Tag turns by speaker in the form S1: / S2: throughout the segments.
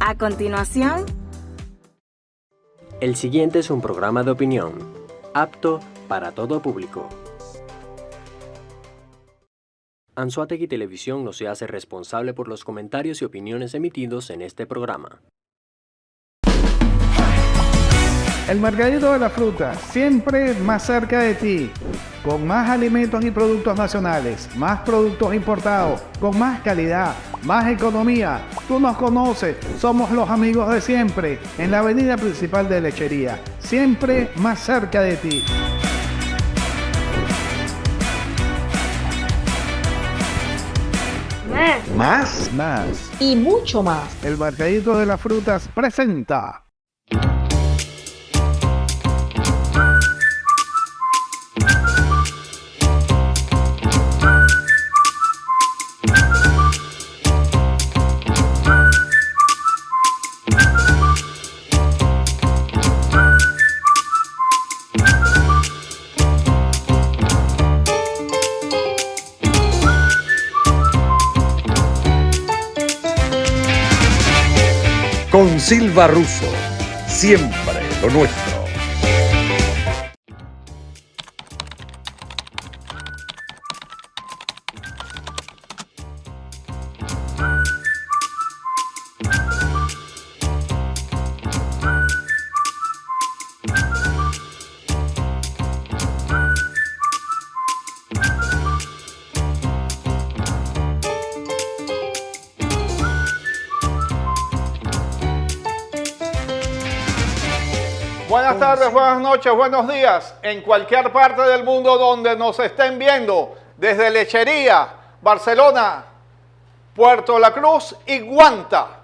S1: A continuación,
S2: el siguiente es un programa de opinión, apto para todo público. Anzoátegui Televisión no se hace responsable por los comentarios y opiniones emitidos en este programa.
S3: El Mercadito de la Fruta, siempre más cerca de ti, con más alimentos y productos nacionales, más productos importados, con más calidad, más economía. Tú nos conoces, somos los amigos de siempre, en la avenida principal de Lechería, siempre más cerca de ti. Más.
S4: Y mucho más.
S3: El Mercadito de las Frutas presenta.
S5: Con Silva Russo, siempre lo nuestro.
S6: Buenas tardes, buenas noches, buenos días. En cualquier parte del mundo donde nos estén viendo, desde Lechería, Barcelona, Puerto La Cruz y Guanta,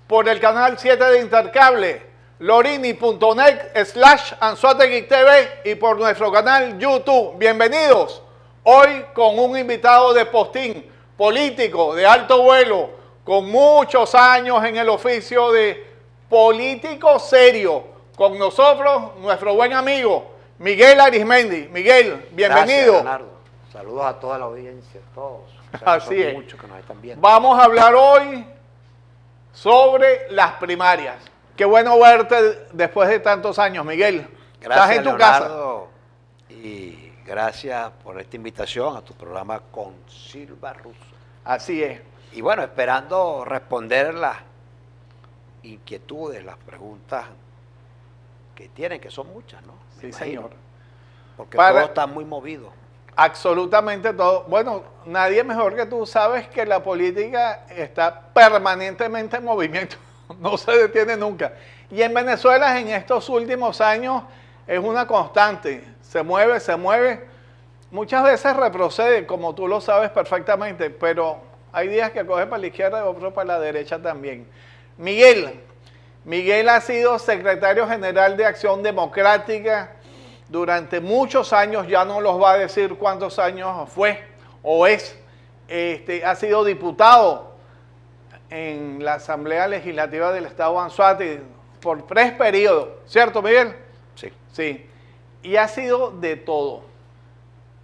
S6: por el canal 7 de Intercable, lorini.net/Anzoátegui TV y por nuestro canal YouTube. Bienvenidos. Hoy con un invitado de postín, político de alto vuelo, con muchos años en el oficio de político serio. Con nosotros, nuestro buen amigo, Miguel Arismendi. Miguel, bienvenido.
S7: Gracias, Leonardo. Saludos a toda la audiencia, a todos.
S6: Así es.
S7: Muchos que nos están viendo.
S6: Vamos a hablar hoy sobre las primarias. Qué bueno verte después de tantos años, Miguel.
S7: Gracias,
S6: Estás en tu
S7: Leonardo, y gracias por esta invitación a tu programa con Silva Russo.
S6: Así es.
S7: Y bueno, esperando responder las inquietudes, las preguntas que tienen, que son muchas, ¿no? Me
S6: Sí,
S7: imagino,
S6: señor.
S7: porque
S6: Para-
S7: todo está muy movido.
S6: Absolutamente todo. Bueno, nadie mejor que tú sabes que la política está permanentemente en movimiento, no se detiene nunca. Y en Venezuela en estos últimos años es una constante, se mueve, muchas veces retrocede, como tú lo sabes perfectamente, pero hay días que coge para la izquierda y otros para la derecha también. Miguel ha sido secretario general de Acción Democrática durante muchos años, ya no los va a decir cuántos años fue o es. Ha sido diputado en la Asamblea Legislativa del Estado de Anzoátegui por 3 periodos, ¿cierto, Miguel?
S7: Sí.
S6: Sí. Y ha sido de todo.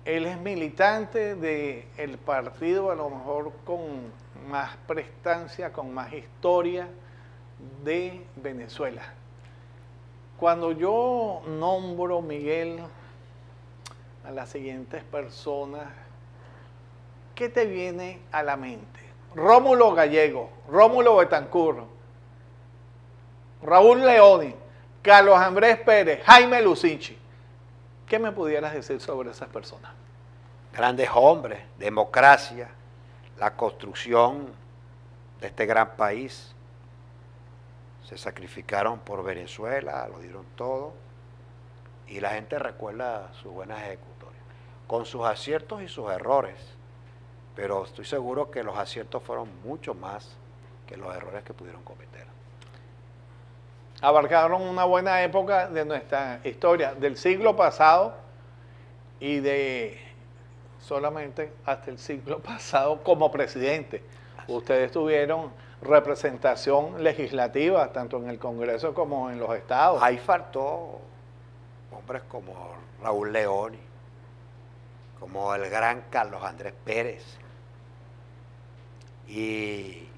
S6: Él es militante del partido, a lo mejor con más prestancia, con más historia de Venezuela. Cuando yo nombro, Miguel, a las siguientes personas, ¿qué te viene a la mente? Rómulo Gallego, Rómulo Betancourt, Raúl Leoni, Carlos Andrés Pérez, Jaime Lucinchi. ¿Qué me pudieras decir sobre esas personas?
S7: Grandes hombres, democracia, la construcción de este gran país. Se sacrificaron por Venezuela, lo dieron todo, y la gente recuerda sus buenas ejecutorias, con sus aciertos y sus errores, pero estoy seguro que los aciertos fueron mucho más que los errores que pudieron cometer.
S6: Abarcaron una buena época de nuestra historia, del siglo pasado y de solamente hasta el siglo pasado como presidente. Ustedes tuvieron representación legislativa, tanto en el Congreso como en los estados.
S7: Ahí faltó hombres como Raúl Leoni, como el gran Carlos Andrés Pérez. Y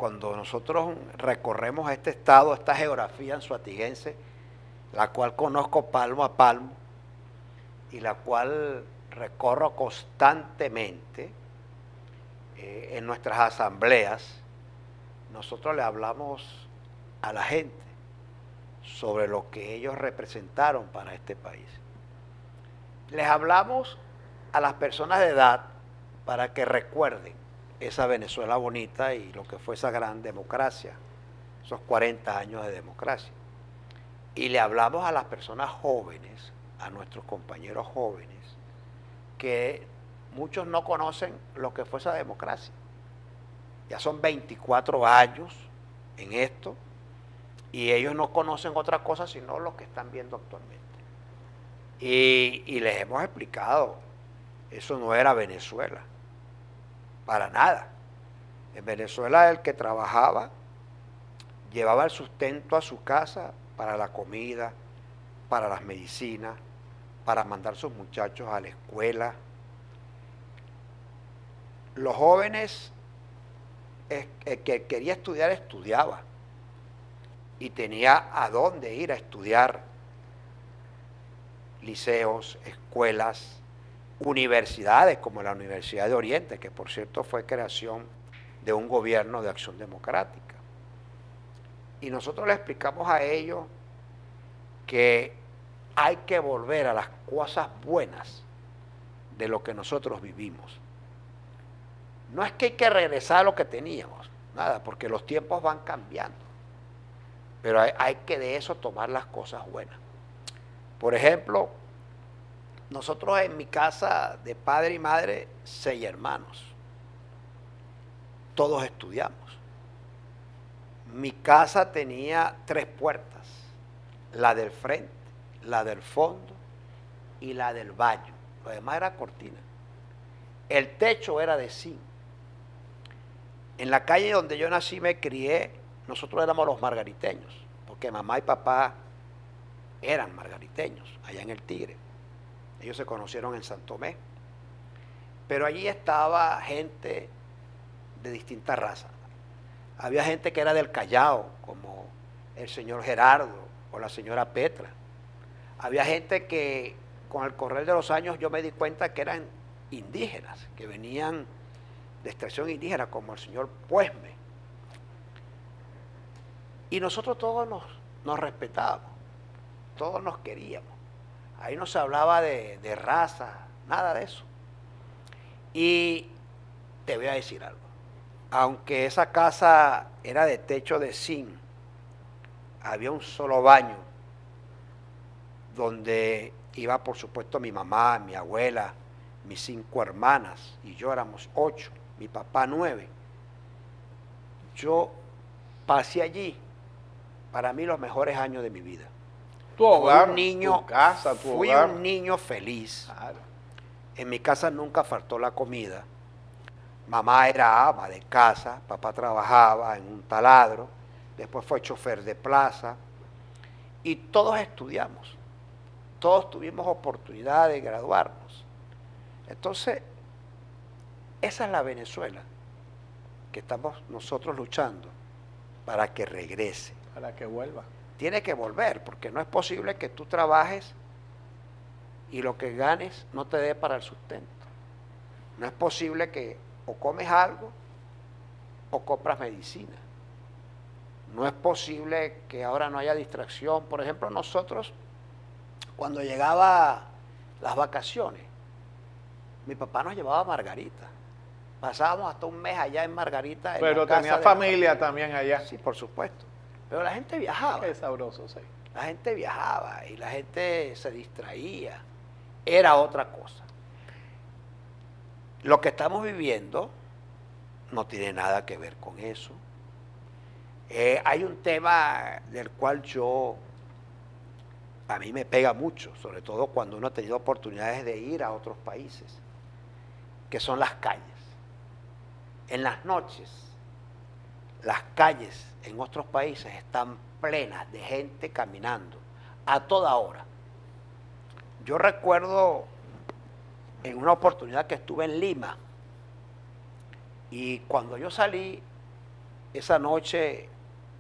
S7: cuando nosotros recorremos este estado, esta geografía anzoátigense, la cual conozco palmo a palmo y la cual recorro constantemente en nuestras asambleas, nosotros le hablamos a la gente sobre lo que ellos representaron para este país. Les hablamos a las personas de edad para que recuerden esa Venezuela bonita y lo que fue esa gran democracia, esos 40 años de democracia. Y le hablamos a las personas jóvenes, a nuestros compañeros jóvenes, que muchos no conocen lo que fue esa democracia. Ya son 24 años en esto y ellos no conocen otra cosa sino lo que están viendo actualmente. Y les hemos explicado, eso no era Venezuela, para nada. En Venezuela el que trabajaba llevaba el sustento a su casa para la comida, para las medicinas, para mandar a sus muchachos a la escuela. Los jóvenes, el que quería estudiar, estudiaba y tenía a dónde ir a estudiar. Liceos, escuelas, universidades como la Universidad de Oriente, que por cierto fue creación de un gobierno de Acción Democrática. Y nosotros le explicamos a ellos que hay que volver a las cosas buenas de lo que nosotros vivimos. No es que hay que regresar a lo que teníamos, nada, porque los tiempos van cambiando. Pero hay que de eso tomar las cosas buenas. Por ejemplo, nosotros en mi casa de padre y madre, 6 hermanos. Todos estudiamos. Mi casa tenía 3 puertas, la del frente, la del fondo y la del baño. Lo demás era cortina. El techo era de zinc. En la calle donde yo nací, me crié, nosotros éramos los margariteños, porque mamá y papá eran margariteños, allá en el Tigre. Ellos se conocieron en San Tomé. Pero allí estaba gente de distintas razas. Había gente que era del Callao, como el señor Gerardo o la señora Petra. Había gente que con el correr de los años yo me di cuenta que eran indígenas, que venían de extracción indígena, como el señor Puesme. Y nosotros todos nos respetábamos, todos nos queríamos. Ahí no se hablaba de raza, nada de eso. Y te voy a decir algo. Aunque esa casa era de techo de zinc, había un solo baño donde iba, por supuesto, mi mamá, mi abuela, mis 5 hermanas, y yo éramos 8, mi papá 9. Yo pasé allí, para mí, los mejores años de mi vida.
S6: Tu hogar,
S7: Fui un niño,
S6: tu casa, tu
S7: fui
S6: hogar.
S7: un niño feliz.
S6: Claro.
S7: En mi casa nunca faltó la comida. Mamá era ama de casa, papá trabajaba en un taladro, después fue chofer de plaza y todos estudiamos. Todos tuvimos oportunidad de graduarnos. Entonces, esa es la Venezuela que estamos nosotros luchando para que regrese.
S6: Para que vuelva.
S7: Tiene que volver, porque no es posible que tú trabajes y lo que ganes no te dé para el sustento. No es posible que o comes algo o compras medicina. No es posible que ahora no haya distracción. Por ejemplo, nosotros, cuando llegaba las vacaciones, mi papá nos llevaba a Margarita. Pasábamos hasta un mes allá en Margarita.
S6: Pero tenía familia también allá.
S7: Sí, por supuesto. Pero la gente viajaba.
S6: Qué sabroso, sí.
S7: La gente viajaba y la gente se distraía. Era otra cosa. Lo que estamos viviendo no tiene nada que ver con eso. Hay un tema del cual a mí me pega mucho, sobre todo cuando uno ha tenido oportunidades de ir a otros países, que son las calles. En las noches, las calles en otros países están plenas de gente caminando a toda hora. Yo recuerdo en una oportunidad que estuve en Lima y cuando yo salí esa noche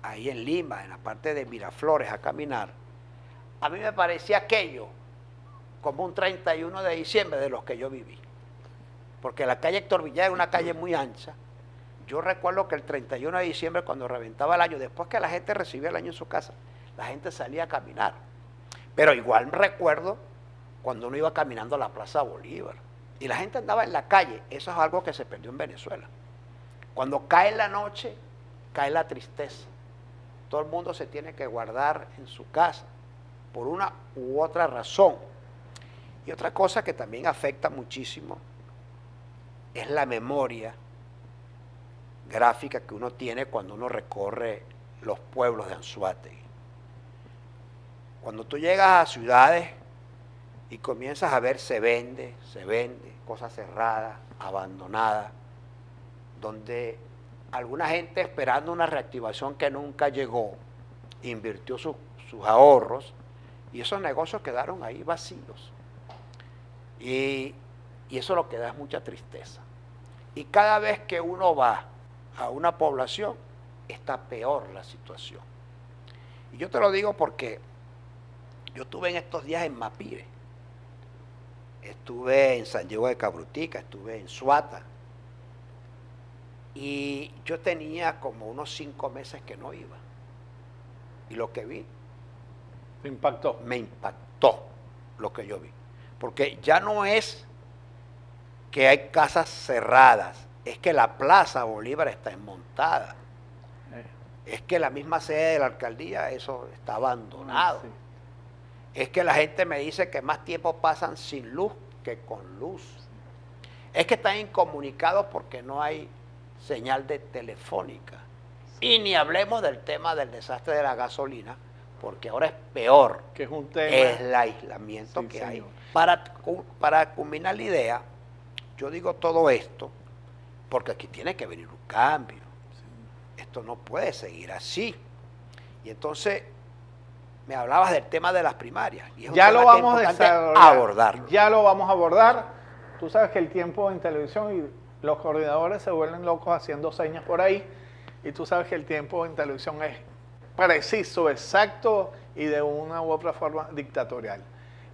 S7: ahí en Lima, en la parte de Miraflores, a caminar, a mí me parecía aquello como un 31 de diciembre de los que yo viví. Porque la calle Héctor Villar era una calle muy ancha. Yo recuerdo que el 31 de diciembre, cuando reventaba el año, después que la gente recibía el año en su casa, la gente salía a caminar. Pero igual recuerdo cuando uno iba caminando a la Plaza Bolívar y la gente andaba en la calle. Eso es algo que se perdió en Venezuela. Cuando cae la noche, cae la tristeza. Todo el mundo se tiene que guardar en su casa por una u otra razón. Y otra cosa que también afecta muchísimo es la memoria gráfica que uno tiene cuando uno recorre los pueblos de Anzoátegui. Cuando tú llegas a ciudades y comienzas a ver se vende, cosas cerradas, abandonadas, donde alguna gente esperando una reactivación que nunca llegó, invirtió sus ahorros y esos negocios quedaron ahí vacíos. Y eso lo que da es mucha tristeza. Y cada vez que uno va a una población, está peor la situación. Y yo te lo digo porque yo estuve en estos días en Mapire, estuve en San Diego de Cabrutica, estuve en Suata, y yo tenía como unos 5 meses que no iba. Y lo que vi
S6: ¿Te impactó?
S7: me impactó lo que yo vi. Porque ya no es que hay casas cerradas, es que la Plaza Bolívar está desmontada. Es que la misma sede de la alcaldía, eso está abandonado.
S6: Sí.
S7: Es que la gente me dice que más tiempo pasan sin luz que con luz. Es que están incomunicados porque no hay señal de telefónica. Y ni hablemos del tema del desastre de la gasolina, porque ahora es peor.
S6: Que es un tema.
S7: Es el aislamiento
S6: Sí,
S7: que
S6: señor.
S7: hay. Para culminar la idea, yo digo todo esto porque aquí tiene que venir un cambio. Esto no puede seguir así. Y entonces me hablabas del tema de las primarias. Y es un
S6: Ya
S7: tema
S6: lo
S7: que es
S6: vamos a
S7: importante
S6: desarrollar.
S7: abordarlo.
S6: Ya lo vamos a abordar. Tú sabes que el tiempo en televisión y los coordinadores se vuelven locos haciendo señas por ahí. Y tú sabes que el tiempo en televisión es preciso, exacto y de una u otra forma dictatorial.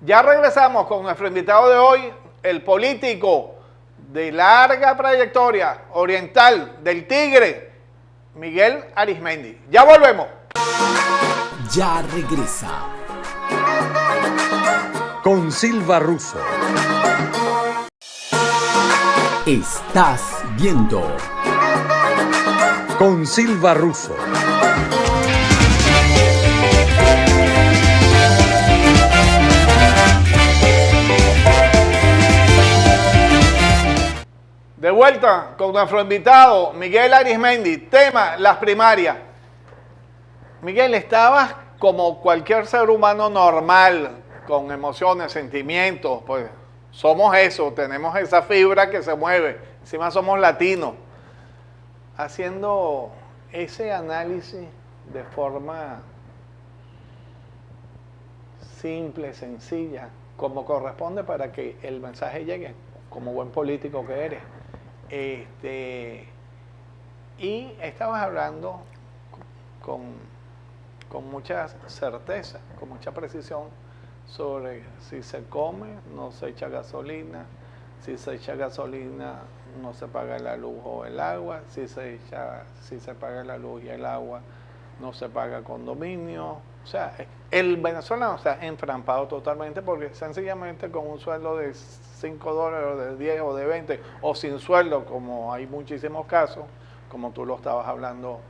S6: Ya regresamos con nuestro invitado de hoy, el político de larga trayectoria oriental del Tigre, Miguel Arizmendi. Ya volvemos.
S1: Ya regresa.
S5: Con Silva Russo.
S1: Estás viendo
S5: Con Silva Russo.
S6: De vuelta con nuestro invitado, Miguel Arizmendi. Tema, las primarias. Miguel, estabas como cualquier ser humano normal, con emociones, sentimientos, pues somos eso, tenemos esa fibra que se mueve, encima somos latinos, haciendo ese análisis de forma simple, sencilla, como corresponde para que el mensaje llegue, como buen político que eres. Y estabas hablando con mucha certeza, con mucha precisión sobre si se come, no se echa gasolina, si se echa gasolina, no se paga la luz o el agua, si se paga la luz y el agua, no se paga condominio. O sea, el venezolano está enframpado totalmente porque sencillamente con un sueldo de $5 o de 10 o de 20 o sin sueldo, como hay muchísimos casos, como tú lo estabas hablando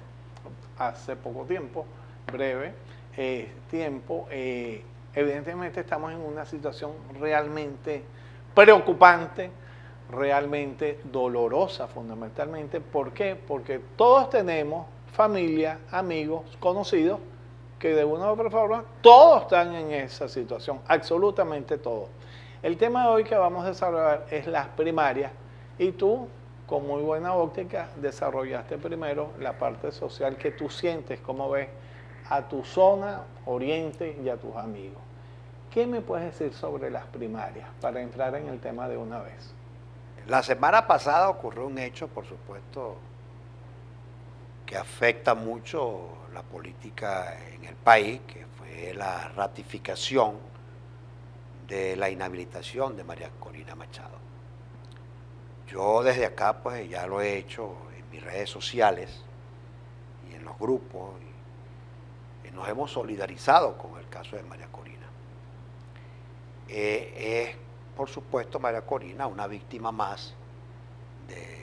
S6: hace poco tiempo, breve tiempo, evidentemente estamos en una situación realmente preocupante, realmente dolorosa fundamentalmente. ¿Por qué? Porque todos tenemos familia, amigos, conocidos, que de una u otra forma, todos están en esa situación, absolutamente todos. El tema de hoy que vamos a desarrollar es las primarias y tú, con muy buena óptica, desarrollaste primero la parte social que tú sientes, cómo ves a tu zona, oriente y a tus amigos. ¿Qué me puedes decir sobre las primarias para entrar en el tema de una vez?
S7: La semana pasada ocurrió un hecho, por supuesto, que afecta mucho la política en el país, que fue la ratificación de la inhabilitación de María Corina Machado. Yo desde acá pues ya lo he hecho en mis redes sociales y en los grupos y nos hemos solidarizado con el caso de María Corina. Es por supuesto María Corina una víctima más de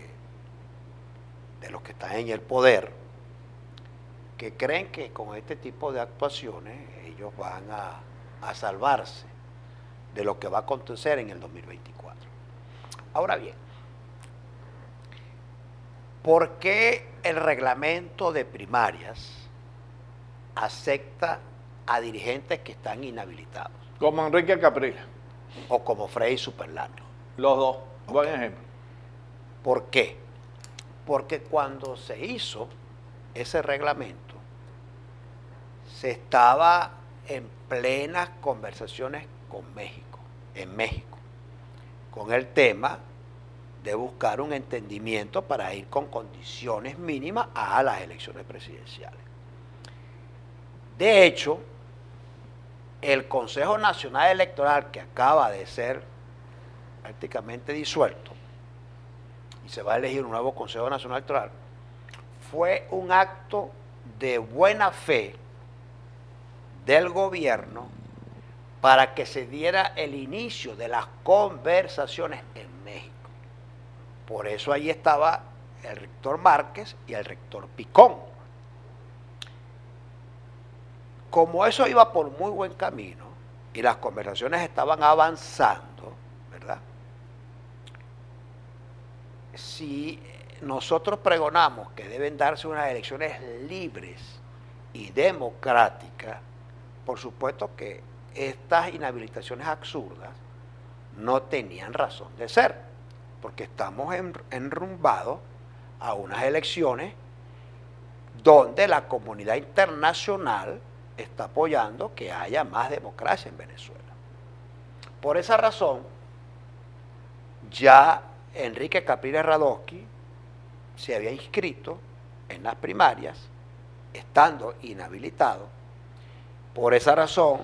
S7: los que están en el poder, que creen que con este tipo de actuaciones ellos van a salvarse de lo que va a acontecer en el 2024. Ahora bien, ¿por qué el reglamento de primarias acepta a dirigentes que están inhabilitados?
S6: Como Enrique Capriles,
S7: O como Freddy Superlano.
S6: los dos, buen ejemplo.
S7: ¿Por qué? Porque cuando se hizo ese reglamento, se estaba en plenas conversaciones en México, con el tema de buscar un entendimiento para ir con condiciones mínimas a las elecciones presidenciales. De hecho, el Consejo Nacional Electoral, que acaba de ser prácticamente disuelto, y se va a elegir un nuevo Consejo Nacional Electoral, fue un acto de buena fe del gobierno para que se diera el inicio de las conversaciones en México. Por eso ahí estaba el rector Márquez y el rector Picón. Como eso iba por muy buen camino y las conversaciones estaban avanzando, ¿verdad? Si nosotros pregonamos que deben darse unas elecciones libres y democráticas, por supuesto que estas inhabilitaciones absurdas no tenían razón de ser, porque estamos enrumbados a unas elecciones donde la comunidad internacional está apoyando que haya más democracia en Venezuela. Por esa razón, ya Enrique Capriles Radosky se había inscrito en las primarias, estando inhabilitado. Por esa razón,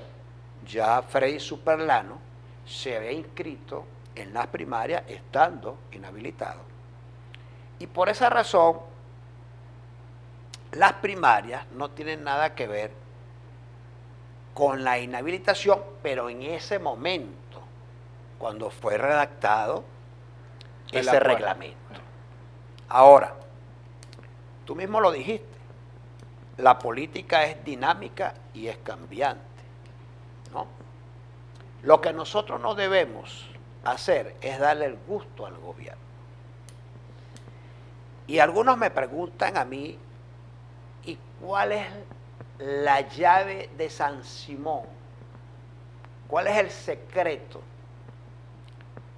S7: ya Freddy Superlano se había inscrito en las primarias, estando inhabilitado. Y por esa razón, las primarias no tienen nada que ver con la inhabilitación, pero en ese momento, cuando fue redactado ese reglamento. Ahora, tú mismo lo dijiste, la política es dinámica y es cambiante, ¿no? Lo que nosotros no debemos hacer es darle el gusto al gobierno. Y algunos me preguntan a mí, ¿y cuál es la llave de San Simón? ¿Cuál es el secreto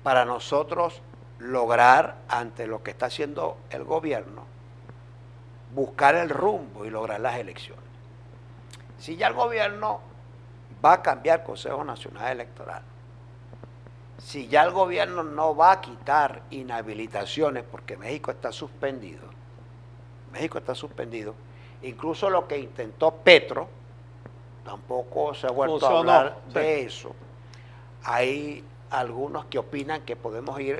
S7: para nosotros lograr, ante lo que está haciendo el gobierno, buscar el rumbo y lograr las elecciones? Si ya el gobierno va a cambiar el Consejo Nacional Electoral, si ya el gobierno no va a quitar inhabilitaciones porque México está suspendido, incluso lo que intentó Petro, tampoco se ha vuelto a hablar de eso. Hay algunos que opinan que podemos ir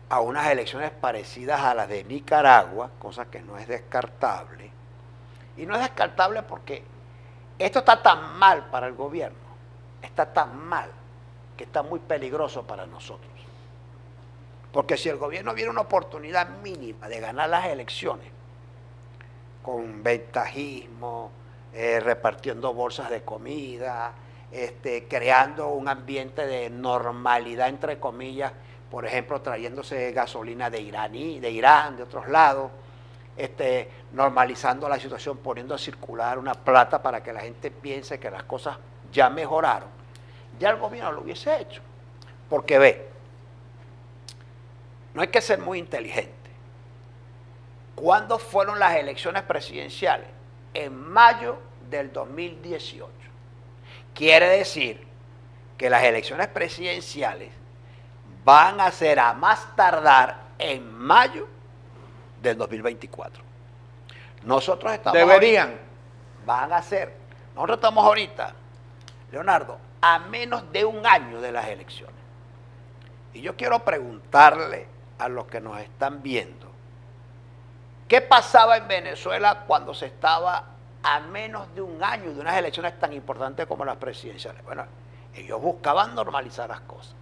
S7: a unas elecciones parecidas a las de Nicaragua, cosa que no es descartable. Y no es descartable porque esto está tan mal para el gobierno, está tan mal, que está muy peligroso para nosotros. Porque si el gobierno viene una oportunidad mínima de ganar las elecciones, con ventajismo, repartiendo bolsas de comida, creando un ambiente de normalidad, entre comillas, por ejemplo, trayéndose gasolina de Irán, de otros lados, normalizando la situación, poniendo a circular una plata para que la gente piense que las cosas ya mejoraron, ya el gobierno lo hubiese hecho. Porque ve, no hay que ser muy inteligente. ¿Cuándo fueron las elecciones presidenciales? En mayo del 2018. Quiere decir que las elecciones presidenciales van a ser a más tardar en mayo del 2024. Nosotros estamos
S6: Deberían.
S7: van a ser. Nosotros estamos ahorita, Leonardo, a menos de un año de las elecciones. Y yo quiero preguntarle a los que nos están viendo, ¿qué pasaba en Venezuela cuando se estaba a menos de un año de unas elecciones tan importantes como las presidenciales? Bueno, ellos buscaban normalizar las cosas.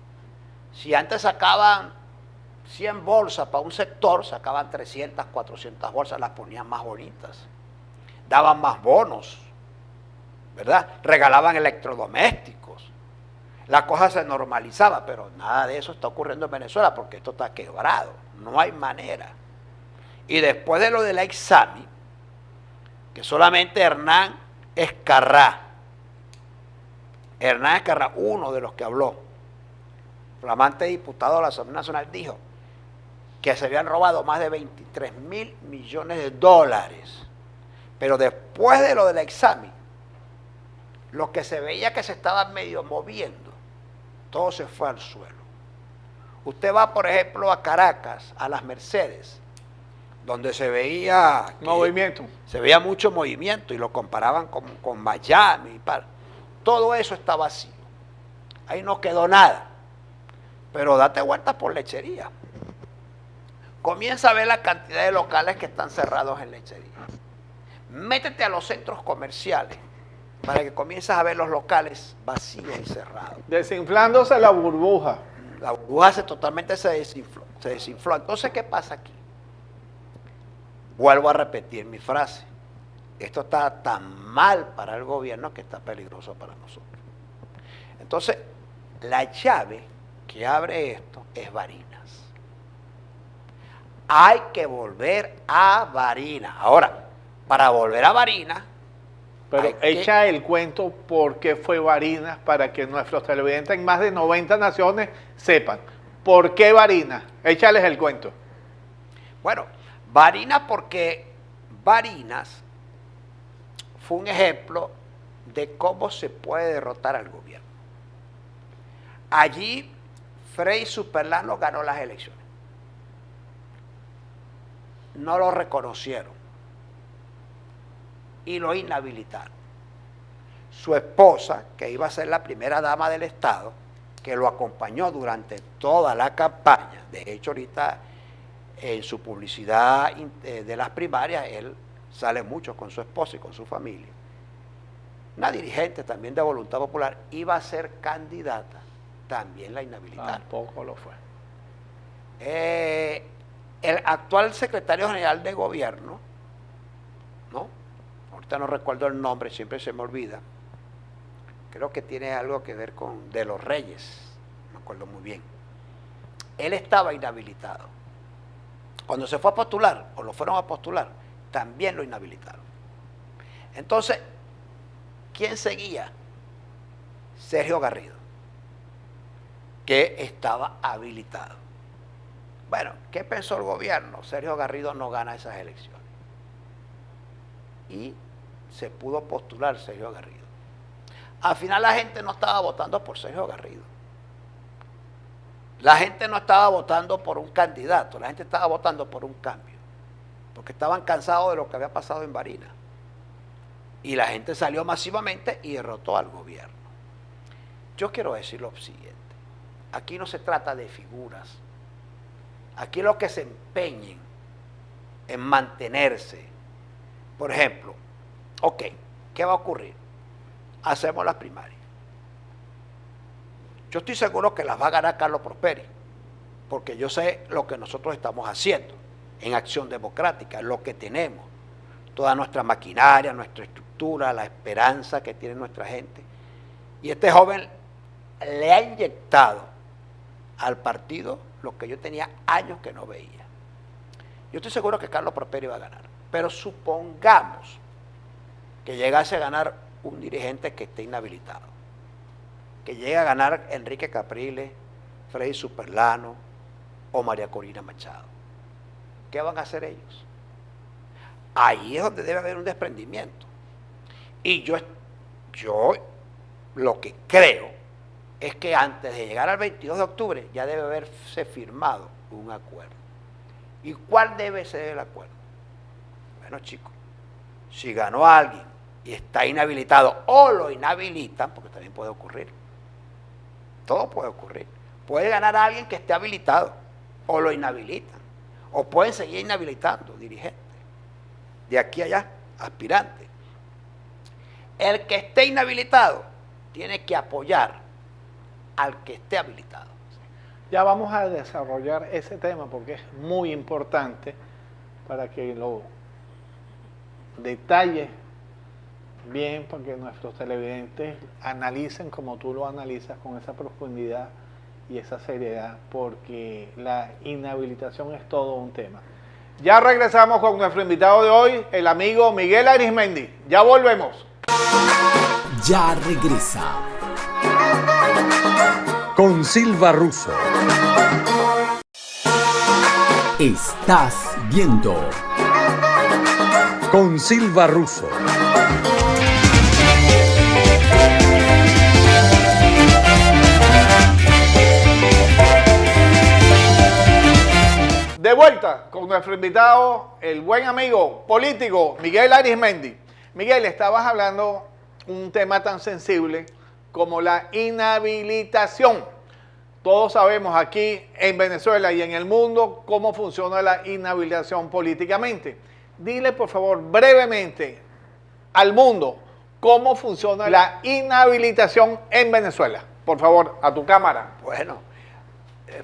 S7: Si antes sacaban 100 bolsas para un sector, sacaban 300, 400 bolsas, las ponían más bonitas. Daban más bonos, ¿verdad? Regalaban electrodomésticos. La cosa se normalizaba, pero nada de eso está ocurriendo en Venezuela porque esto está quebrado. No hay manera. Y después de lo de la Ixami, que solamente Hernán Escarrá, uno de los que habló, flamante diputado de la Asamblea Nacional, dijo que se habían robado más de 23.000 millones de dólares. Pero después de lo del examen, lo que se veía que se estaba medio moviendo, todo se fue al suelo. Usted va, por ejemplo, a Caracas, a las Mercedes, donde se veía
S6: movimiento.
S7: Se veía mucho movimiento y lo comparaban con Miami. Todo eso está vacío. Ahí no quedó nada. Pero date vueltas por lechería. Comienza a ver la cantidad de locales que están cerrados en lechería. Métete a los centros comerciales para que comiences a ver los locales vacíos y cerrados.
S6: Desinflándose la burbuja.
S7: La burbuja totalmente se desinfló. Entonces, ¿qué pasa aquí? Vuelvo a repetir mi frase. Esto está tan mal para el gobierno que está peligroso para nosotros. Entonces, la llave que abre esto es Barinas. Hay que volver a Barinas. Ahora, para volver a Barinas...
S6: Pero echa el cuento por qué fue Barinas para que nuestros televidentes en más de 90 naciones sepan. ¿Por qué Barinas? Échales el cuento.
S7: Bueno, Barinas porque Barinas fue un ejemplo de cómo se puede derrotar al gobierno. Allí Frei Superlano ganó las elecciones. No lo reconocieron y lo inhabilitaron. Su esposa, que iba a ser la primera dama del Estado, que lo acompañó durante toda la campaña, de hecho ahorita en su publicidad de las primarias, él sale mucho con su esposa y con su familia. Una dirigente también de Voluntad Popular iba a ser candidata, también la inhabilitaron.
S6: Tampoco lo fue.
S7: El actual secretario general de gobierno, ¿no? Ahorita no recuerdo el nombre, siempre se me olvida. Creo que tiene algo que ver con De los Reyes, no me acuerdo muy bien. Él estaba inhabilitado. Cuando se fue a postular, o lo fueron a postular, también lo inhabilitaron. Entonces, ¿quién seguía? Sergio Garrido, que estaba habilitado. Bueno, ¿qué pensó el gobierno? Sergio Garrido no gana esas elecciones. Y se pudo postular Sergio Garrido. Al final la gente no estaba votando por Sergio Garrido. La gente no estaba votando por un candidato, la gente estaba votando por un cambio. Porque estaban cansados de lo que había pasado en Barinas. Y la gente salió masivamente y derrotó al gobierno. Yo quiero decir lo siguiente. Aquí no se trata de figuras. Aquí los que se empeñen en mantenerse. Por ejemplo, ok, ¿qué va a ocurrir? Hacemos las primarias. Yo estoy seguro que las va a ganar Carlos Prosperi, porque yo sé lo que nosotros estamos haciendo en Acción Democrática, lo que tenemos, toda nuestra maquinaria, nuestra estructura, la esperanza que tiene nuestra gente. Y este joven le ha inyectado al partido lo que yo tenía años que no veía. Yo estoy seguro que Carlos Prosperi va a ganar, pero supongamos que llegase a ganar un dirigente que esté inhabilitado, que llegue a ganar Enrique Capriles, Frei Superlano o María Corina Machado. ¿Qué van a hacer ellos? Ahí es donde debe haber un desprendimiento. Y yo lo que creo es que antes de llegar al 22 de octubre ya debe haberse firmado un acuerdo. ¿Y cuál debe ser el acuerdo? Bueno, chicos, si ganó alguien y está inhabilitado o lo inhabilitan, porque también puede ocurrir, todo puede ocurrir, puede ganar a alguien que esté habilitado o lo inhabilitan, o pueden seguir inhabilitando dirigentes, de aquí a allá, aspirantes. El que esté inhabilitado tiene que apoyar al que esté habilitado.
S6: Ya vamos a desarrollar ese tema porque es muy importante para que lo detalles bien, para que nuestros televidentes analicen como tú lo analizas, con esa profundidad y esa seriedad, porque la inhabilitación es todo un tema. Ya regresamos con nuestro invitado de hoy, el amigo Miguel Arismendi. Ya volvemos.
S1: Ya regresa.
S5: Con Silva Russo.
S1: Estás viendo
S5: Con Silva Russo.
S6: De vuelta con nuestro invitado, el buen amigo político Miguel Arismendi. Miguel, estabas hablando un tema tan sensible como la inhabilitación. Todos sabemos aquí en Venezuela y en el mundo cómo funciona la inhabilitación políticamente. Dile, por favor, brevemente al mundo cómo funciona la inhabilitación en Venezuela. Por favor, a tu cámara.
S7: Bueno,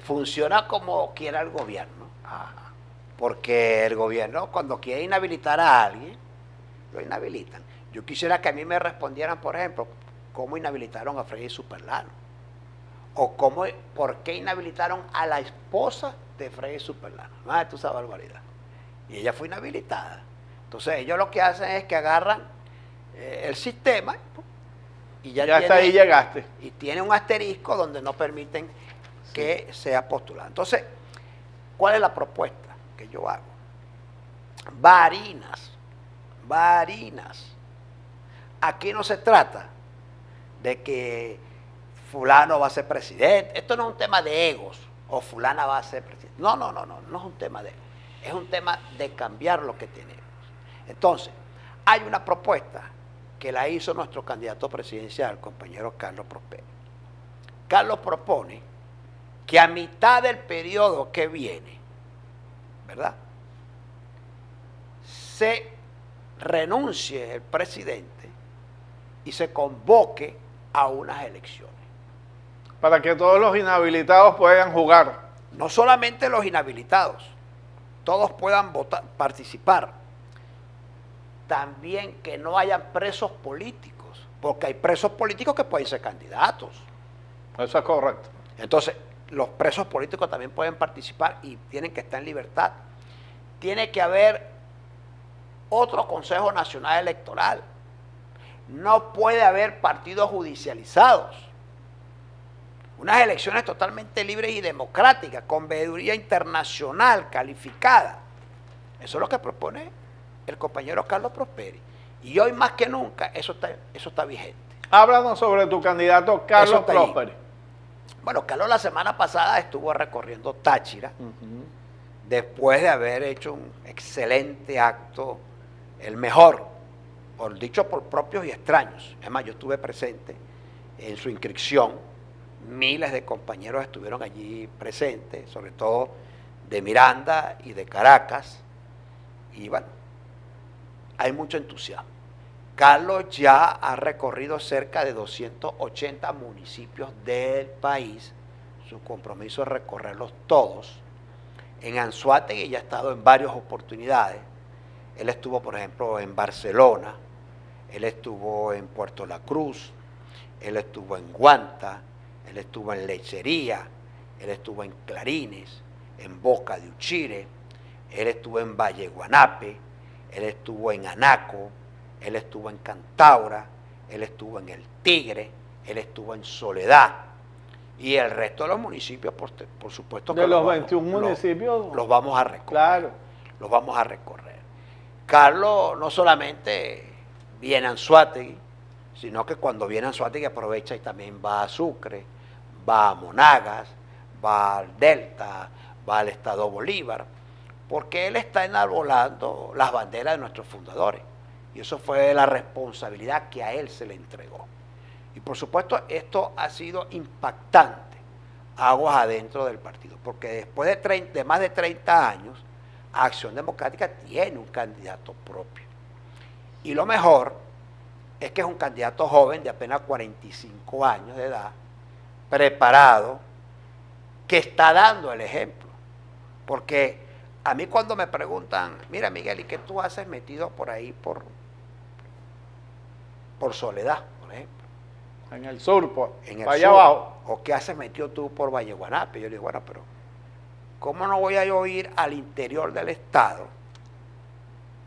S7: funciona como quiera el gobierno. Porque el gobierno, cuando quiere inhabilitar a alguien, lo inhabilitan. Yo quisiera que a mí me respondieran, por ejemplo, cómo inhabilitaron a Freddy Superlano. O por qué inhabilitaron a la esposa de Freddy Superlano. No, tú sabes barbaridad. Y ella fue inhabilitada. Entonces ellos lo que hacen es que agarran el sistema y ya
S6: hasta ahí llegaste.
S7: Y tiene un asterisco donde no permiten que sea postulado. Entonces, ¿cuál es la propuesta que yo hago? Varinas. Aquí no se trata de que fulano va a ser presidente. Esto no es un tema de egos, o fulana va a ser presidente. No es un tema de egos. Es un tema de cambiar lo que tenemos. Entonces, hay una propuesta que la hizo nuestro candidato presidencial, el compañero Carlos Prosperi. Carlos propone que a mitad del periodo que viene, ¿verdad?, se renuncie el presidente y se convoque a unas elecciones.
S6: Para que todos los inhabilitados puedan jugar.
S7: No solamente los inhabilitados, todos puedan votar, participar. También que no haya presos políticos, porque hay presos políticos que pueden ser candidatos.
S6: Eso es correcto.
S7: Entonces, los presos políticos también pueden participar y tienen que estar en libertad. Tiene que haber otro Consejo Nacional Electoral. No puede haber partidos judicializados. Unas elecciones totalmente libres y democráticas, con veeduría internacional calificada. Eso es lo que propone el compañero Carlos Prosperi. Y hoy más que nunca eso está vigente.
S6: Háblanos sobre tu candidato Carlos Prosperi.
S7: Bueno, Carlos la semana pasada estuvo recorriendo Táchira, después de haber hecho un excelente acto, el mejor, dicho por propios y extraños. Es más, yo estuve presente en su inscripción, miles de compañeros estuvieron allí presentes, sobre todo de Miranda y de Caracas, y bueno, hay mucho entusiasmo. Carlos ya ha recorrido cerca de 280 municipios del país. Su compromiso es recorrerlos todos. En Anzoátegui ya ha estado en varias oportunidades. Él estuvo, por ejemplo, en Barcelona, él estuvo en Puerto La Cruz, él estuvo en Guanta, él estuvo en Lechería, él estuvo en Clarines, en Boca de Uchire, él estuvo en Valle Guanape, él estuvo en Anaco, él estuvo en Cantaura, él estuvo en El Tigre, él estuvo en Soledad. Y el resto de los municipios, por supuesto que
S6: de los 21 municipios
S7: los vamos a recorrer.
S6: Claro.
S7: Los vamos a recorrer. Carlos no solamente viene a Anzoátegui, sino que cuando viene a Anzoátegui aprovecha y también va a Sucre, va a Monagas, va al Delta, va al Estado Bolívar, porque él está enarbolando las banderas de nuestros fundadores. Y eso fue la responsabilidad que a él se le entregó. Y por supuesto esto ha sido impactante aguas adentro del partido, porque después de más de 30 años, Acción Democrática tiene un candidato propio. Y lo mejor es que es un candidato joven de apenas 45 años de edad, preparado, que está dando el ejemplo. Porque a mí cuando me preguntan, mira Miguel, ¿y qué tú haces metido por ahí por Soledad, por ejemplo?
S6: En el sur,
S7: En el
S6: allá
S7: sur.
S6: abajo.
S7: ¿O qué haces metido tú por Valle Guanape? Yo le digo, bueno, pero ¿cómo no voy a yo ir al interior del estado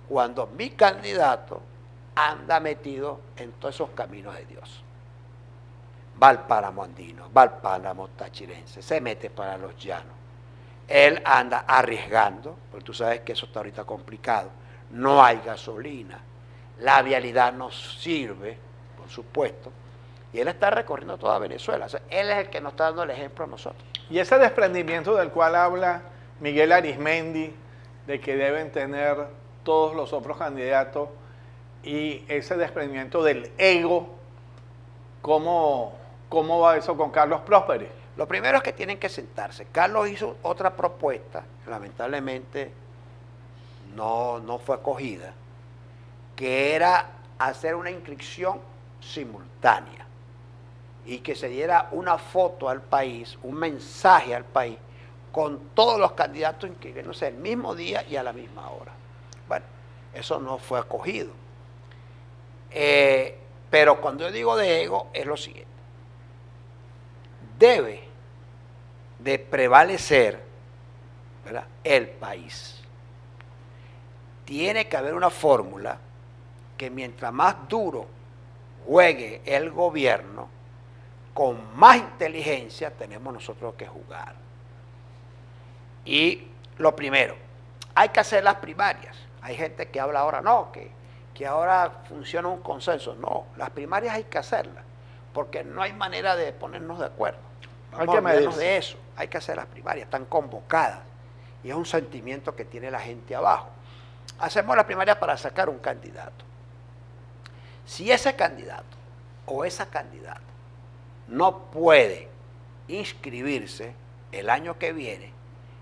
S7: cuando mi candidato anda metido en todos esos caminos de Dios? Va al páramo andino, va al páramo tachirense, se mete para los llanos. Él anda arriesgando, porque tú sabes que eso está ahorita complicado. No hay gasolina, la vialidad no sirve, por supuesto, y él está recorriendo toda Venezuela. O sea, él es el que nos está dando el ejemplo a nosotros.
S6: Y ese desprendimiento del cual habla Miguel Arizmendi, de que deben tener todos los otros candidatos, y ese desprendimiento del ego, ¿cómo va eso con Carlos Prósperi?
S7: Lo primero es que tienen que sentarse. Carlos hizo otra propuesta, lamentablemente no fue acogida, que era hacer una inscripción simultánea y que se diera una foto al país, un mensaje al país, con todos los candidatos inscribiéndose el mismo día y a la misma hora. Bueno, eso no fue acogido. Pero cuando yo digo de ego, es lo siguiente. Debe de prevalecer, ¿verdad?, el país. Tiene que haber una fórmula que mientras más duro juegue el gobierno, con más inteligencia tenemos nosotros que jugar. Y lo primero, hay que hacer las primarias. Hay gente que habla ahora, no, que ahora funciona un consenso. No, las primarias hay que hacerlas, porque no hay manera de ponernos de acuerdo.
S6: Hay que medirse
S7: de eso, hay que hacer las primarias, están convocadas. Y es un sentimiento que tiene la gente abajo. Hacemos las primarias para sacar un candidato. Si ese candidato o esa candidata no puede inscribirse el año que viene,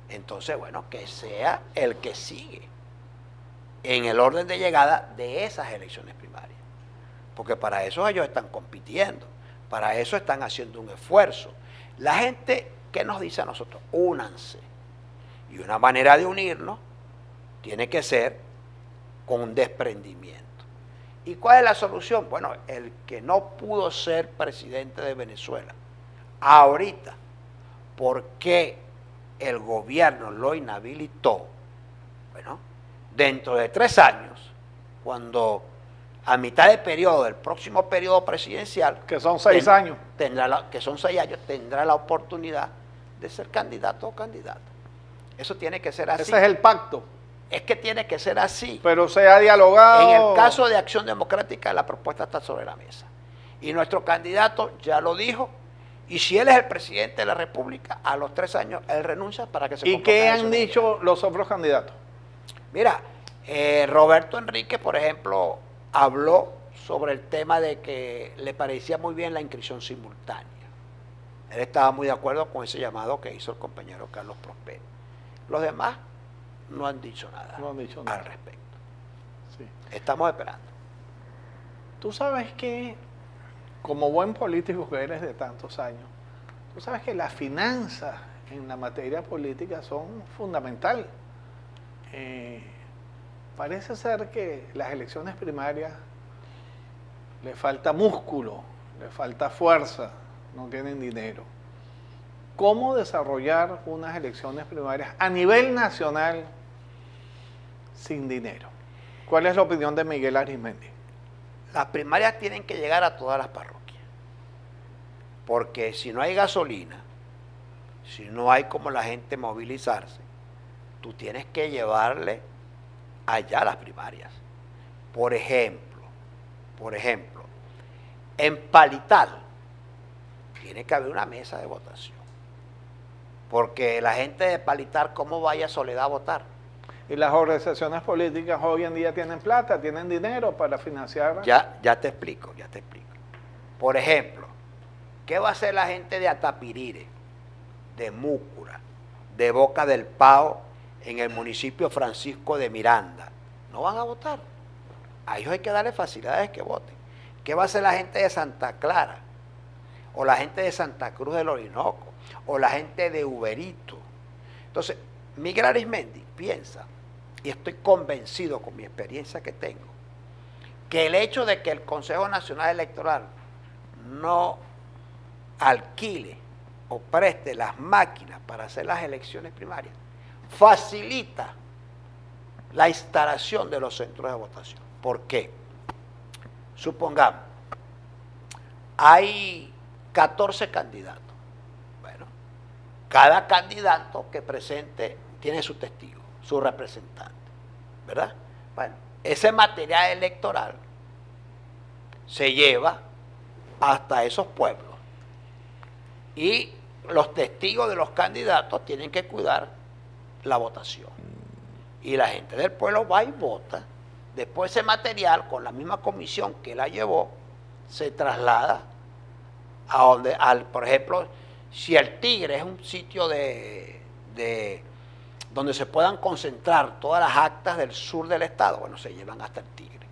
S7: entonces, bueno, que sea el que sigue en el orden de llegada de esas elecciones primarias. Porque para eso ellos están compitiendo, para eso están haciendo un esfuerzo. La gente, ¿qué nos dice a nosotros? Únanse. Y una manera de unirnos tiene que ser con un desprendimiento. ¿Y cuál es la solución? Bueno, el que no pudo ser presidente de Venezuela, ahorita, ¿por qué el gobierno lo inhabilitó? Bueno, dentro de 3 años, cuando a mitad de periodo, del próximo periodo presidencial,
S6: que son 6 años,
S7: tendrá la oportunidad de ser candidato o candidata. Eso tiene que ser así.
S6: Ese es el pacto.
S7: Es que tiene que ser así.
S6: Pero se ha dialogado.
S7: En el caso de Acción Democrática, la propuesta está sobre la mesa. Y nuestro candidato ya lo dijo. Y si él es el presidente de la República, a los 3 años él renuncia para que se
S6: ¿Y qué han dicho los otros candidatos?
S7: Mira, Roberto Enrique, por ejemplo, habló sobre el tema de que le parecía muy bien la inscripción simultánea. Él estaba muy de acuerdo con ese llamado que hizo el compañero Carlos Prósperi. Los demás no han dicho nada, al respecto.
S6: Sí.
S7: Estamos esperando.
S6: Tú sabes que, como buen político que eres de tantos años, tú sabes que las finanzas en la materia política son fundamentales. Parece ser que las elecciones primarias le falta músculo, le falta fuerza, no tienen dinero. ¿Cómo desarrollar unas elecciones primarias a nivel nacional sin dinero? ¿Cuál es la opinión de Miguel Arizmendi?
S7: Las primarias tienen que llegar a todas las parroquias, porque si no hay gasolina, si no hay como la gente movilizarse, tú tienes que llevarle allá las primarias. Por ejemplo, en Palital tiene que haber una mesa de votación, porque la gente de Palital, ¿cómo vaya a Soledad a votar?
S6: Y las organizaciones políticas hoy en día tienen plata, tienen dinero para financiar.
S7: Ya te explico. Por ejemplo, ¿qué va a hacer la gente de Atapirire, de Múcura, de Boca del Pao, en el municipio Francisco de Miranda? No van a votar. A ellos hay que darle facilidades que voten. ¿Qué va a hacer la gente de Santa Clara? O la gente de Santa Cruz del Orinoco, o la gente de Uberito. Entonces, Miguel Arizmendi piensa, y estoy convencido con mi experiencia que tengo, que el hecho de que el Consejo Nacional Electoral no alquile o preste las máquinas para hacer las elecciones primarias facilita la instalación de los centros de votación. ¿Por qué? Supongamos, hay 14 candidatos. Bueno, cada candidato que presente tiene su testigo, su representante, ¿verdad? Bueno, ese material electoral se lleva hasta esos pueblos y los testigos de los candidatos tienen que cuidar la votación. Y la gente del pueblo va y vota. Después ese material, con la misma comisión que la llevó, se traslada a donde, por ejemplo, si el Tigre es un sitio donde se puedan concentrar todas las actas del sur del estado, bueno, se llevan hasta el Tigre.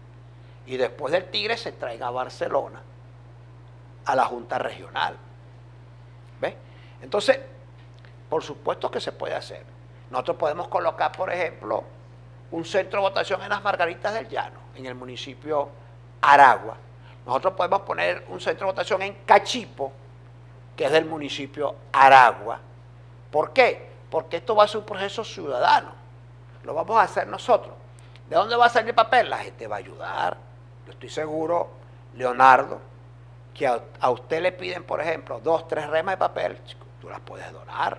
S7: Y después del Tigre se traiga a Barcelona, a la Junta Regional. ¿Ves? Entonces, por supuesto que se puede hacer. Nosotros podemos colocar, por ejemplo, un centro de votación en las Margaritas del Llano, en el municipio Aragua. Nosotros podemos poner un centro de votación en Cachipo, que es del municipio Aragua. ¿Por qué? Porque esto va a ser un proceso ciudadano. Lo vamos a hacer nosotros. ¿De dónde va a salir el papel? La gente va a ayudar. Yo estoy seguro, Leonardo, que a usted le piden, por ejemplo, 2, 3 remas de papel, tú las puedes donar.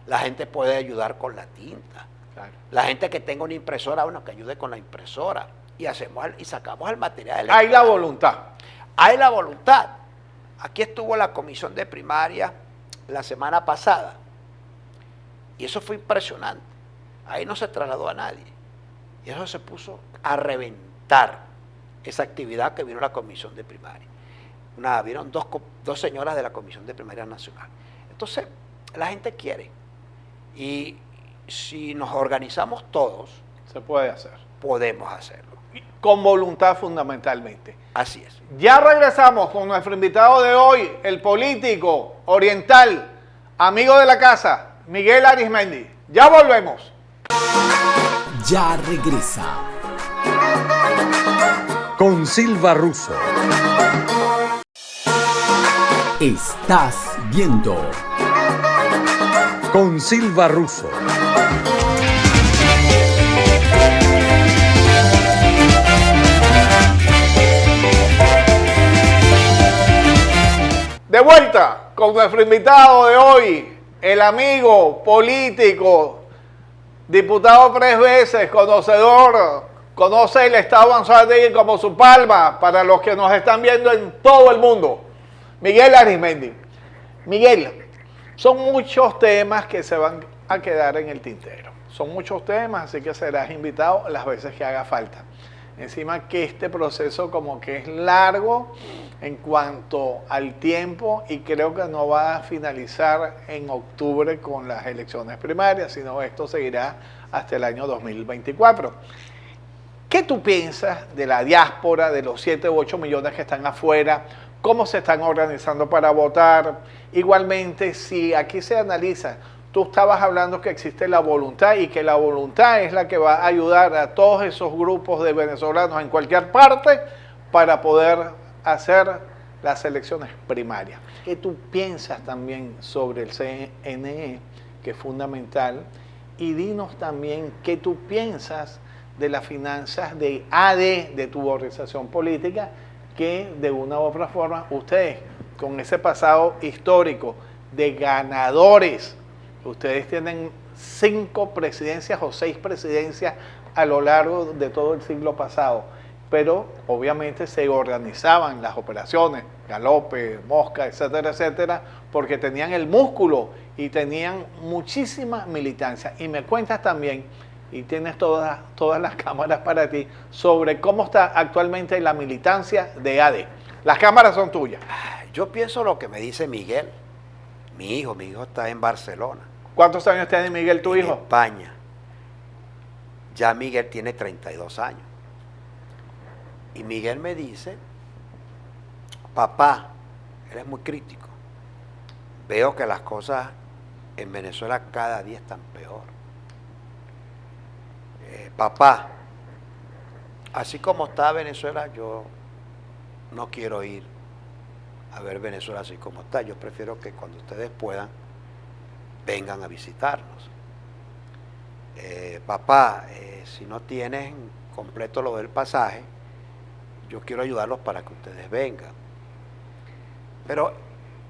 S7: La gente puede ayudar con la tinta. Claro. La gente que tenga una impresora, bueno, que ayude con la impresora. Y sacamos el material electoral.
S6: Hay la voluntad.
S7: Hay la voluntad. Aquí estuvo la comisión de primaria la semana pasada. Y eso fue impresionante. Ahí no se trasladó a nadie. Y eso se puso a reventar esa actividad que vino la comisión de primaria. Vieron dos señoras de la comisión de primaria nacional. Entonces, la gente quiere. Y si nos organizamos todos,
S6: se puede hacer.
S7: Podemos hacerlo.
S6: Con voluntad fundamentalmente.
S7: Así es.
S6: Ya regresamos con nuestro invitado de hoy, el político oriental, amigo de la casa, Miguel Arizmendi. Ya volvemos.
S1: Ya regresa.
S5: Con Silva Russo.
S1: Estás viendo
S5: Con Silva Russo.
S6: De vuelta con nuestro invitado de hoy, el amigo político, diputado 3 veces, conocedor, conoce el estado de Anzoátegui como su palma, para los que nos están viendo en todo el mundo, Miguel Arizmendi. Miguel, son muchos temas que se van a quedar en el tintero. Son muchos temas, así que serás invitado las veces que haga falta. Encima que este proceso como que es largo en cuanto al tiempo y creo que no va a finalizar en octubre con las elecciones primarias, sino esto seguirá hasta el año 2024. ¿Qué tú piensas de la diáspora, de los 7 u 8 millones que están afuera? ¿Cómo se están organizando para votar? Igualmente, si aquí se analiza, tú estabas hablando que existe la voluntad y que la voluntad es la que va a ayudar a todos esos grupos de venezolanos en cualquier parte para poder hacer las elecciones primarias. ¿Qué tú piensas también sobre el CNE, que es fundamental? Y dinos también qué tú piensas de las finanzas de AD, de tu organización política, que de una u otra forma ustedes, con ese pasado histórico de ganadores, ustedes tienen 5 presidencias o 6 presidencias a lo largo de todo el siglo pasado, pero obviamente se organizaban las operaciones, Galope, Mosca, etcétera, etcétera, porque tenían el músculo y tenían muchísima militancia. Y me cuentas también y tienes todas las cámaras para ti, sobre cómo está actualmente la militancia de AD. Las cámaras son tuyas.
S7: Yo pienso lo que me dice Miguel, mi hijo está en Barcelona.
S6: ¿Cuántos años tiene Miguel, tu
S7: en
S6: hijo?
S7: España. Ya Miguel tiene 32 años. Y Miguel me dice, papá, él es muy crítico. Veo que las cosas en Venezuela cada día están peor. Papá, así como está Venezuela, yo no quiero ir a ver Venezuela así como está. Yo prefiero que cuando ustedes puedan, vengan a visitarnos. Papá, si no tienen completo lo del pasaje, yo quiero ayudarlos para que ustedes vengan. Pero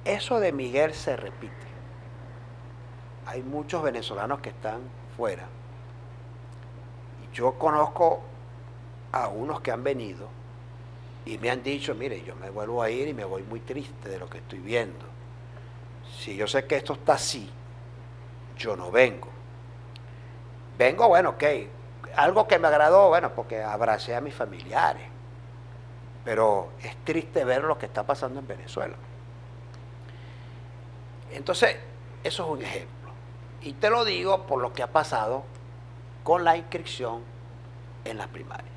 S7: eso de Miguel se repite. Hay muchos venezolanos que están fuera. Y yo conozco a unos que han venido y me han dicho, mire, yo me vuelvo a ir y me voy muy triste de lo que estoy viendo. Si yo sé que esto está así, yo no vengo. Vengo, bueno, ok, algo que me agradó, bueno, porque abracé a mis familiares, pero es triste ver lo que está pasando en Venezuela. Entonces, eso es un ejemplo. Y te lo digo por lo que ha pasado con la inscripción en las primarias.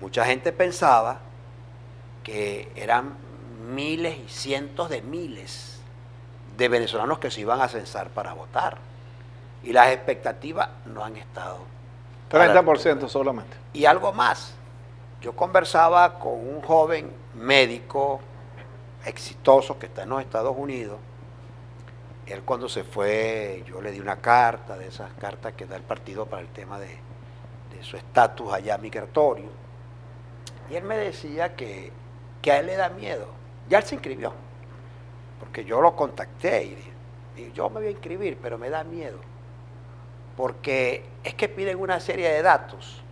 S7: Mucha gente pensaba que eran miles y cientos de miles de venezolanos que se iban a censar para votar. Y las expectativas no han estado.
S6: 30% solamente.
S7: Y algo más. Yo conversaba con un joven médico exitoso que está en los Estados Unidos. Él cuando se fue, yo le di una carta, de esas cartas que da el partido para el tema de su estatus allá migratorio. Y él me decía que a él le da miedo. Ya él se inscribió, porque yo lo contacté y dije, yo me voy a inscribir, pero me da miedo. Porque es que piden una serie de datos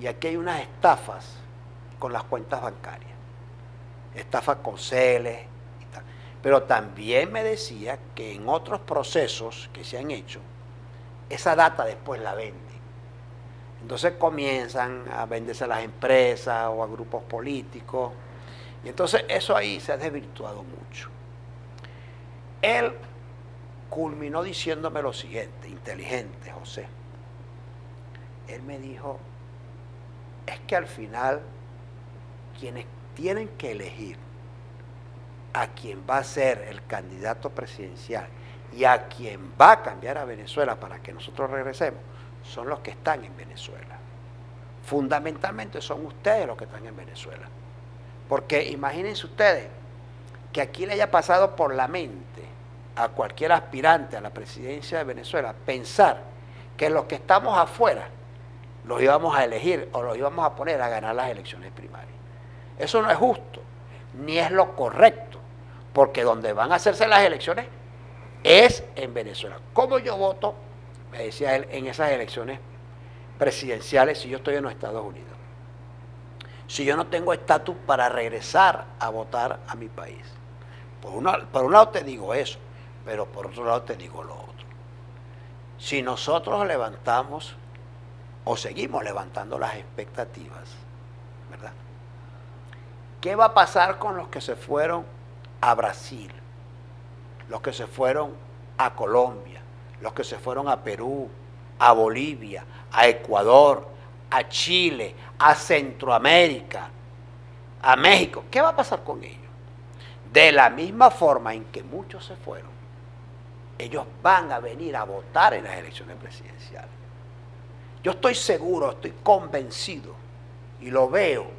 S7: y aquí hay unas estafas con las cuentas bancarias, estafas con celes y tal. Pero también me decía que en otros procesos que se han hecho, esa data después la venden. Entonces comienzan a venderse a las empresas o a grupos políticos y entonces eso ahí se ha desvirtuado mucho. Él culminó diciéndome lo siguiente, inteligente, José. Él me dijo, es que al final quienes tienen que elegir a quien va a ser el candidato presidencial y a quien va a cambiar a Venezuela para que nosotros regresemos, son los que están en Venezuela. Fundamentalmente son ustedes los que están en Venezuela. Porque imagínense ustedes que aquí le haya pasado por la mente a cualquier aspirante a la presidencia de Venezuela pensar que los que estamos afuera los íbamos a elegir o los íbamos a poner a ganar las elecciones primarias. Eso no es justo, ni es lo correcto, porque donde van a hacerse las elecciones es en Venezuela. ¿Cómo yo voto? Me decía él, en esas elecciones presidenciales si yo estoy en los Estados Unidos. Si yo no tengo estatus para regresar a votar a mi país. Por un lado te digo eso, pero por otro lado te digo lo otro. Si nosotros levantamos o seguimos levantando las expectativas, ¿verdad? ¿Qué va a pasar con los que se fueron a Brasil? Los que se fueron a Colombia, los que se fueron a Perú, a Bolivia, a Ecuador, a Chile, a Centroamérica, a México. ¿Qué va a pasar con ellos? De la misma forma en que muchos se fueron, ellos van a venir a votar en las elecciones presidenciales. Yo estoy seguro, estoy convencido, y lo veo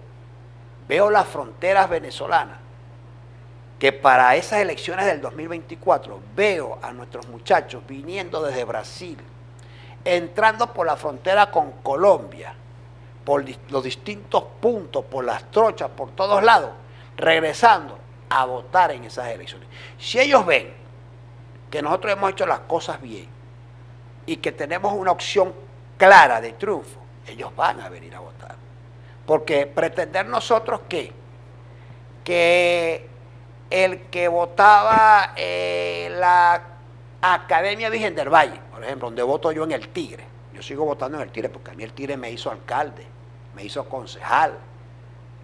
S7: las fronteras venezolanas, que para esas elecciones del 2024 veo a nuestros muchachos viniendo desde Brasil, entrando por la frontera con Colombia, por los distintos puntos, por las trochas, por todos lados, regresando a votar en esas elecciones. Si ellos ven que nosotros hemos hecho las cosas bien y que tenemos una opción clara de triunfo, ellos van a venir a votar. Porque pretender nosotros que el que votaba la Academia Virgen del Valle, por ejemplo, donde voto yo en el Tigre, yo sigo votando en el Tire, porque a mí el Tire me hizo alcalde, me hizo concejal.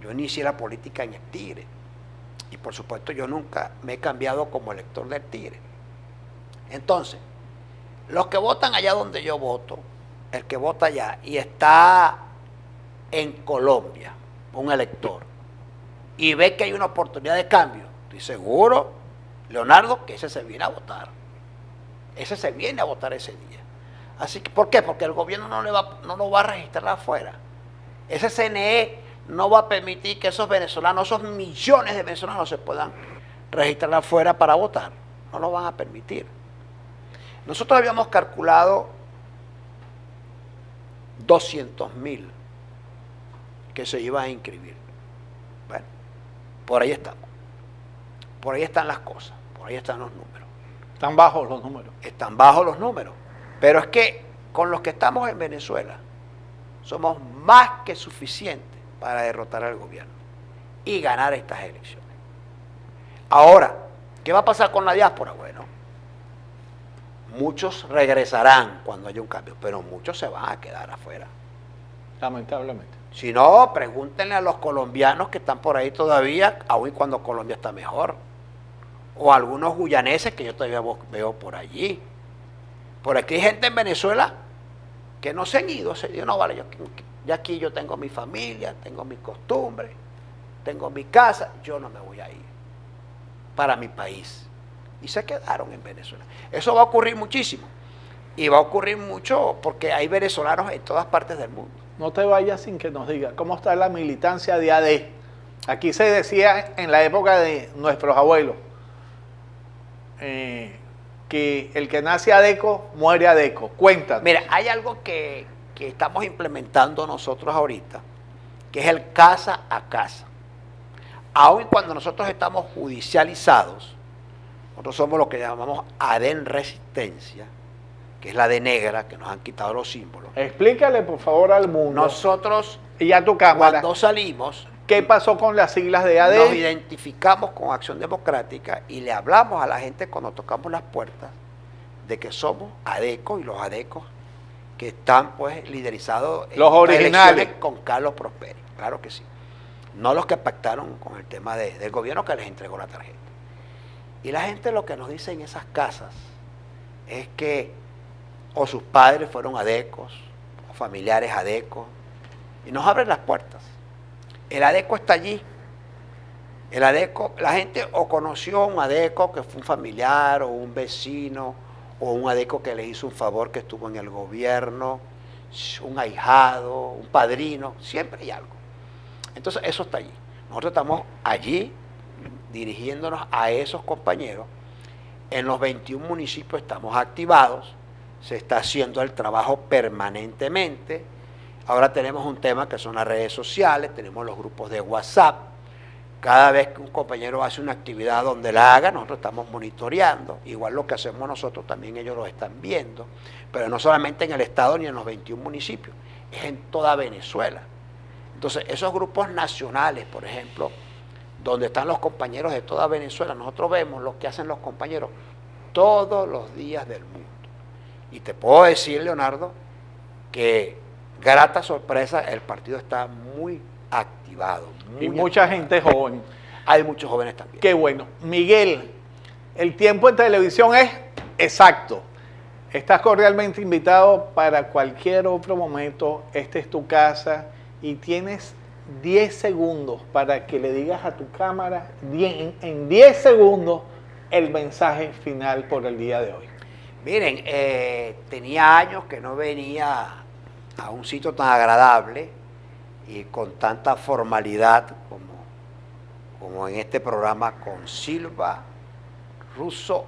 S7: Yo inicié la política en el Tire. Y por supuesto yo nunca me he cambiado como elector del Tire. Entonces, los que votan allá donde yo voto, el que vota allá y está en Colombia, un elector, y ve que hay una oportunidad de cambio, estoy seguro, Leonardo, que ese se viene a votar. Ese se viene a votar ese día. Así que, ¿por qué? Porque el gobierno no lo va a registrar afuera. Ese CNE no va a permitir que esos venezolanos, esos millones de venezolanos se puedan registrar afuera para votar. No lo van a permitir. Nosotros habíamos calculado 200.000 que se iban a inscribir. Bueno, por ahí estamos. Por ahí están las cosas. Por ahí están los números.
S6: Están bajos los números.
S7: Están bajos los números. Pero es que con los que estamos en Venezuela somos más que suficientes para derrotar al gobierno y ganar estas elecciones. Ahora, ¿qué va a pasar con la diáspora? Bueno, muchos regresarán cuando haya un cambio, pero muchos se van a quedar afuera.
S6: Lamentablemente.
S7: Si no, pregúntenle a los colombianos que están por ahí todavía, aun cuando Colombia está mejor. O algunos guyaneses que yo todavía veo por allí. Por aquí hay gente en Venezuela que no se han ido, no vale, ya aquí yo tengo mi familia, tengo mis costumbres, tengo mi casa, yo no me voy a ir para mi país. Y se quedaron en Venezuela. Eso va a ocurrir muchísimo. Y va a ocurrir mucho porque hay venezolanos en todas partes del mundo.
S6: No te vayas sin que nos diga cómo está la militancia de AD. Aquí se decía en la época de nuestros abuelos que el que nace adeco, muere adeco. Cuéntanos.
S7: Mira, hay algo que estamos implementando nosotros ahorita, que es el casa a casa. Aun cuando nosotros estamos judicializados, nosotros somos lo que llamamos ADEN Resistencia, que es la de negra, que nos han quitado los símbolos.
S6: Explícale, por favor, al mundo.
S7: Nosotros,
S6: y a tu cámara,
S7: cuando salimos,
S6: ¿qué pasó con las siglas de AD?
S7: nos identificamos con Acción Democrática y le hablamos a la gente cuando tocamos las puertas de que somos ADECO y los ADECOS que están pues liderizados en
S6: los originales
S7: elecciones con Carlos Prosperi, claro que sí. No los que pactaron con el tema del gobierno que les entregó la tarjeta. Y la gente lo que nos dice en esas casas es que o sus padres fueron ADECOS, o familiares ADECOS, y nos abren las puertas. El ADECO está allí. El ADECO, la gente o conoció a un ADECO que fue un familiar o un vecino, o un ADECO que le hizo un favor que estuvo en el gobierno, un ahijado, un padrino, siempre hay algo. Entonces eso está allí. Nosotros estamos allí dirigiéndonos a esos compañeros. En los 21 municipios estamos activados, se está haciendo el trabajo permanentemente. Ahora tenemos un tema que son las redes sociales, tenemos los grupos de WhatsApp. Cada vez que un compañero hace una actividad donde la haga, nosotros estamos monitoreando. Igual lo que hacemos nosotros, también ellos lo están viendo. Pero no solamente en el estado ni en los 21 municipios, es en toda Venezuela. Entonces, esos grupos nacionales, por ejemplo, donde están los compañeros de toda Venezuela, nosotros vemos lo que hacen los compañeros todos los días del mundo. Y te puedo decir, Leonardo, que grata sorpresa, el partido está muy activado.
S6: Y mucha gente joven.
S7: Hay muchos jóvenes también.
S6: Qué bueno. Miguel, el tiempo en televisión es exacto. Estás cordialmente invitado para cualquier otro momento. Esta es tu casa y tienes 10 segundos para que le digas a tu cámara en 10 segundos el mensaje final por el día de hoy.
S7: Miren, tenía años que no venía a un sitio tan agradable y con tanta formalidad como en este programa con Silva Russo.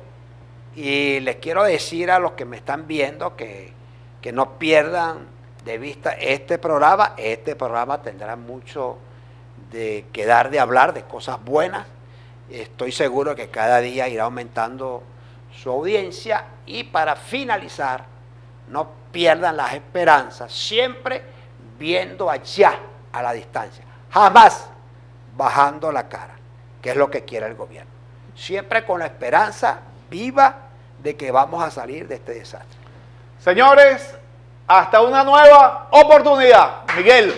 S7: Y les quiero decir a los que me están viendo que no pierdan de vista este programa. Este programa tendrá mucho de que dar de hablar, de cosas buenas. Estoy seguro que cada día irá aumentando su audiencia. Y para finalizar, no pierdan las esperanzas, siempre viendo allá a la distancia, jamás bajando la cara, que es lo que quiere el gobierno. Siempre con la esperanza viva de que vamos a salir de este desastre.
S6: Señores, Hasta una nueva oportunidad. Miguel.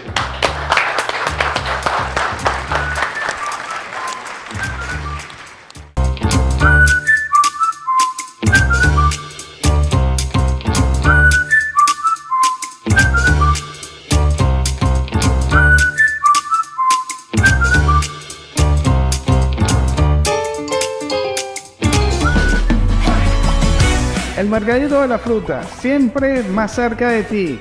S3: El Mercadito de la Fruta, siempre más cerca de ti,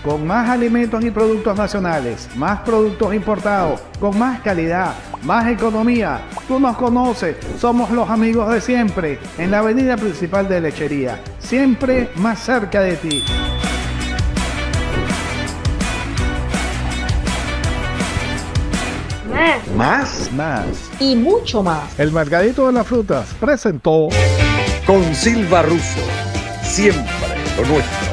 S3: con más alimentos y productos nacionales, más productos importados, con más calidad, más economía. Tú nos conoces, somos los amigos de siempre, en la avenida principal de Lechería, siempre más cerca de ti.
S5: Más
S4: Y mucho más.
S3: El Mercadito de las Frutas presentó
S5: con Silva Russo. Siempre lo nuestro.